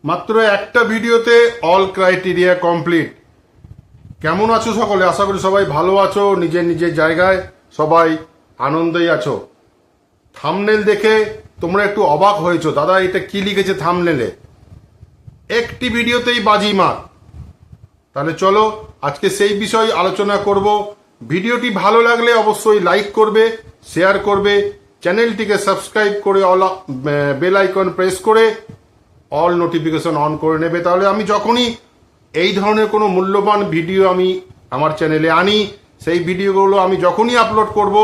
মাত্র একটা ভিডিওতে অল ক্রাইটেরিয়া কমপ্লিট। কেমন আছো সকলে? আশা করি সবাই ভালো আছো, নিজের নিজের জায়গায় সবাই আনন্দেই আছো। থাম্বনেল দেখে তোমরা একটু অবাক হয়েছো, দাদা এটা কি লিখেছে থাম্বনেলে? একটি ভিডিওতেই বাজিমাত। তাহলে চলো আজকে সেই বিষয়ে আলোচনা করব। ভিডিওটি ভালো লাগলে অবশ্যই লাইক করবে, শেয়ার করবে, চ্যানেলটিকে সাবস্ক্রাইব করে বেল আইকন প্রেস করে অল নোটিফিকেশন অন করে নেবে। তাহলে আমি যখনই এই ধরনের কোনো মূল্যবান ভিডিও আমি আমার চ্যানেলে আনি, সেই ভিডিওগুলো আমি যখনই আপলোড করব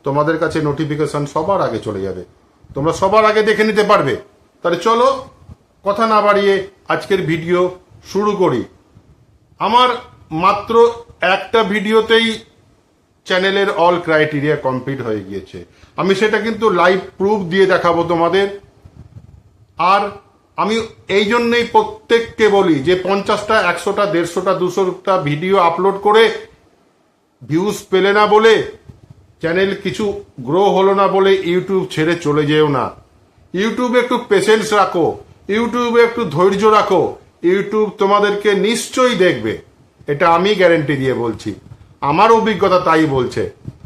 তোমাদের কাছে নোটিফিকেশন সবার আগে চলে যাবে, তোমরা সবার আগে দেখে নিতে পারবে। তাহলে চলো কথা না বাড়িয়ে আজকের ভিডিও শুরু করি। আমার মাত্র একটা ভিডিওতেই চ্যানেলের অল ক্রাইটেরিয়া কমপ্লিট হয়ে গিয়েছে। আমি সেটা কিন্তু লাইভ প্রুফ দিয়ে দেখাবো তোমাদের। আর আমি এই জন্যই প্রত্যেককে বলি যে 50টা 100টা 150টা 200টা ভিডিও আপলোড করে ভিউজ পেলে না বলে, চ্যানেল কিছু গ্রো হলো না বলে ইউটিউব ছেড়ে চলে যেও না। ইউটিউবে একটু পেশেন্স রাখো, ইউটিউবে একটু ধৈর্য রাখো, ইউটিউব তোমাদেরকে নিশ্চয়ই দেখবে। এটা আমি গ্যারেন্টি দিয়ে বলছি, আমার অভিজ্ঞতা তাই বলছে।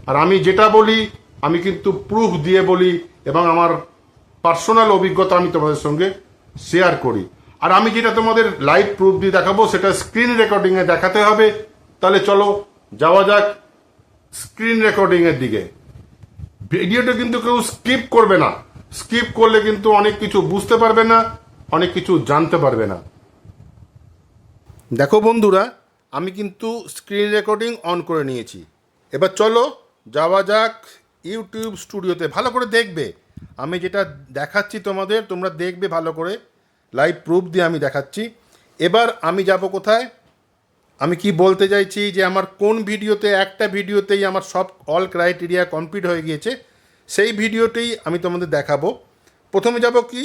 আর আমি যেটা বলি আমি কিন্তু প্রুফ দিয়ে বলি, এবং আমার পার্সোনাল অভিজ্ঞতা আমি তোমাদের সঙ্গে শেয়ার করি। আর আমি যেটা তোমাদের লাইভ প্রুফ দিয়ে দেখাবো সেটা স্ক্রিন রেকর্ডিংয়ে দেখাতে হবে। তাহলে চলো যাওয়া যাক স্ক্রিন রেকর্ডিংয়ের দিকে। ভিডিওটা কিন্তু কেউ স্কিপ করবে না, স্কিপ করলে কিন্তু অনেক কিছু বুঝতে পারবে না, অনেক কিছু জানতে পারবে না। দেখো বন্ধুরা, আমি কিন্তু স্ক্রিন রেকর্ডিং অন করে নিয়েছি। এবার চলো যাওয়া যাক ইউটিউব স্টুডিওতে। ভালো করে দেখবে, আমি যেটা দেখাচ্ছি তোমাদের তোমরা দেখবে ভালো করে, লাইভ প্রুফ দিয়ে আমি দেখাচ্ছি। এবার আমি যাব কোথায়, আমি কি বলতে চাইছি যে আমার কোন ভিডিওতে, একটা ভিডিওতেই আমার সব অল ক্রাইটেরিয়া কমপ্লিট হয়ে গিয়েছে, সেই ভিডিওতেই আমি তোমাদের দেখাবো। প্রথমে যাব কি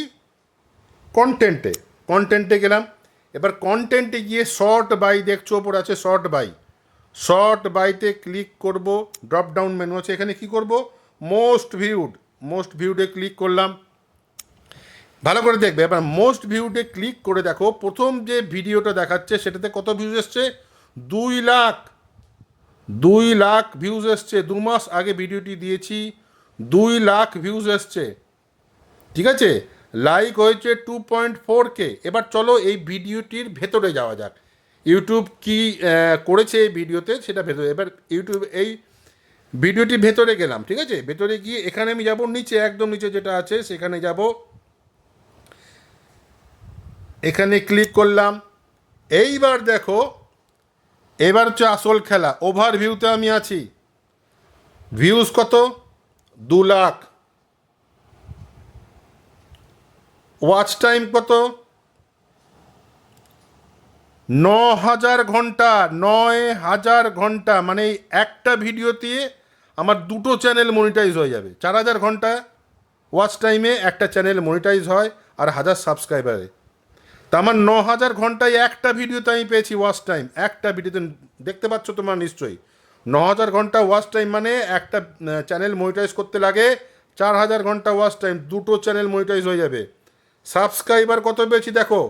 কন্টেন্টে, কন্টেন্টে গেলাম। এবার কন্টেন্টে গিয়ে শর্ট বাই দেখছো ওপর আছে শর্ট বাই, শর্ট বাইতে ক্লিক করব। ড্রপ ডাউন মেনু আছে, এখানে কি করব মোস্ট ভিউড, মোস্ট ভিউডে ক্লিক করলাম। ভালো করে দেখবে। এবার মোস্ট ভিউডে ক্লিক করে দেখো প্রথম যে ভিডিওটা দেখাচ্ছে সেটাতে কত ভিউজ এসছে, 2 লাখ, 2 লাখ ভিউজ এসছে। 2 মাস আগে ভিডিওটি দিয়েছি, 2 লাখ ভিউজ এসছে, ঠিক আছে। লাইক হয়েছে 2.4K। এবার চলো এই ভিডিওটির ভেতরে যাওয়া যাক, ইউটিউব কি করেছে এই ভিডিওতে সেটা ভেতরে। এবার ইউটিউব এই ভিডিওটির ভেতরে গেলাম, ঠিক আছে। ভেতরে গিয়ে এখানে আমি যাব নিচে, একদম নিচে যেটা আছে সেখানে যাব, এখানে ক্লিক করলাম। এইবার দেখো, এবার হচ্ছে আসল খেলা। ওভারভিউতে আমি আছি, ভিউজ কত 2 লাখ, ওয়াচ টাইম কত 9,000 ঘন্টা, 9,000 ঘন্টা। মানে এই একটা ভিডিওতে আমার দুটো চ্যানেল মনিটাইজ হয়ে যাবে। 4,000 ঘন্টা ওয়াচ টাইমে একটা চ্যানেল মনিটাইজ হয়, আর 1,000 সাবস্ক্রাইবারে। তা আমার 9,000 ঘন্টায় একটা ভিডিওতে আমি পেয়েছি ওয়াচ টাইম, একটা ভিডিওতে। দেখতে পাচ্ছ তোমরা নিশ্চয়ই, 9,000 ঘন্টা ওয়াচ টাইম মানে একটা চ্যানেল মনিটাইজ করতে লাগে 4,000 ঘন্টা ওয়াচ টাইম, দুটো চ্যানেল মনিটাইজ হয়ে যাবে। সাবস্ক্রাইবার কত পেয়েছি দেখো,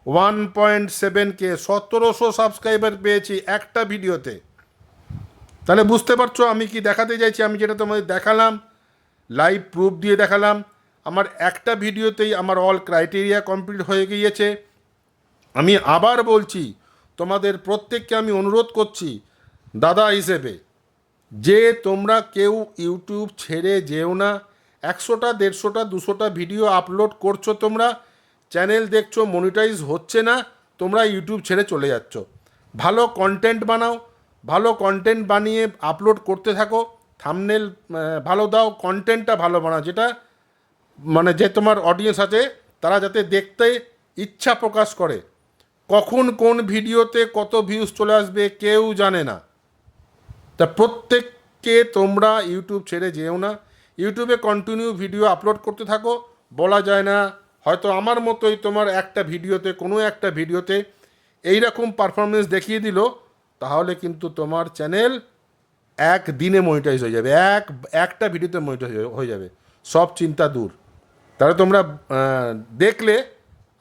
1.7K, 1,700 সাবস্ক্রাইবার পেয়েছি একটা ভিডিওতে। তাহলে বুঝতে পারছো আমি কি দেখাতে চাইছি। আমি যেটা তোমাদের দেখালাম, লাইভ প্রুফ দিয়ে দেখালাম, আমার একটা ভিডিওতেই আমার অল ক্রাইটেরিয়া কমপ্লিট হয়ে গিয়েছে। আমি আবার বলছি, তোমাদের প্রত্যেককে আমি অনুরোধ করছি দাদা হিসেবে, যে তোমরা কেউ ইউটিউব ছেড়ে যেও না। 100টা 150টা 200টা ভিডিও আপলোড করছো, তোমরা চ্যানেল দেখছো মনিটাইজ হচ্ছে না, তোমরা ইউটিউব ছেড়ে চলে যাচ্ছ। ভালো কন্টেন্ট বানাও, ভালো কন্টেন্ট বানিয়ে আপলোড করতে থাকো। থাম্বনেল ভালো দাও, কন্টেন্টটা ভালো বানাও, যেটা মানে যে তোমার অডিয়েন্স আছে তারা যাতে দেখতে ইচ্ছা প্রকাশ করে। কখন কোন ভিডিওতে কত ভিউজ চলে আসবে কেউ জানে না। তা প্রত্যেককে তোমরা ইউটিউব ছেড়ে যেও না, ইউটিউবে কন্টিনিউ ভিডিও আপলোড করতে থাকো। বলা যায় না, হয়তো আমার মতোই তোমার একটা ভিডিওতে, কোনো একটা ভিডিওতে এইরকম পারফরমেন্স দেখিয়ে দিল, তাহলে কিন্তু তোমার চ্যানেল একদিনে মনিটাইজ হয়ে যাবে, একটা ভিডিওতে মনিটাইজ হয়ে যাবে, সব চিন্তা দূর। তাহলে তোমরা দেখলে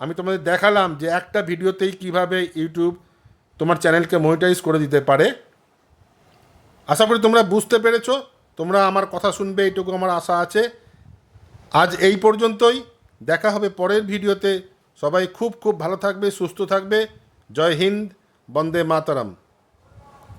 আমি তোমাদের দেখালাম যে একটা ভিডিওতেই কিভাবে ইউটিউব তোমার চ্যানেলকে মনিটাইজ করে দিতে পারে। আশা করি তোমরা বুঝতে পেরেছো, তোমরা আমার কথা শুনবে এইটুকু আমার আশা আছে। আজ এই পর্যন্তই, দেখা হবে পরের ভিডিওতে। সবাই খুব খুব ভালো থাকবে, সুস্থ থাকবে। জয় হিন্দ, বন্দে মাতরম।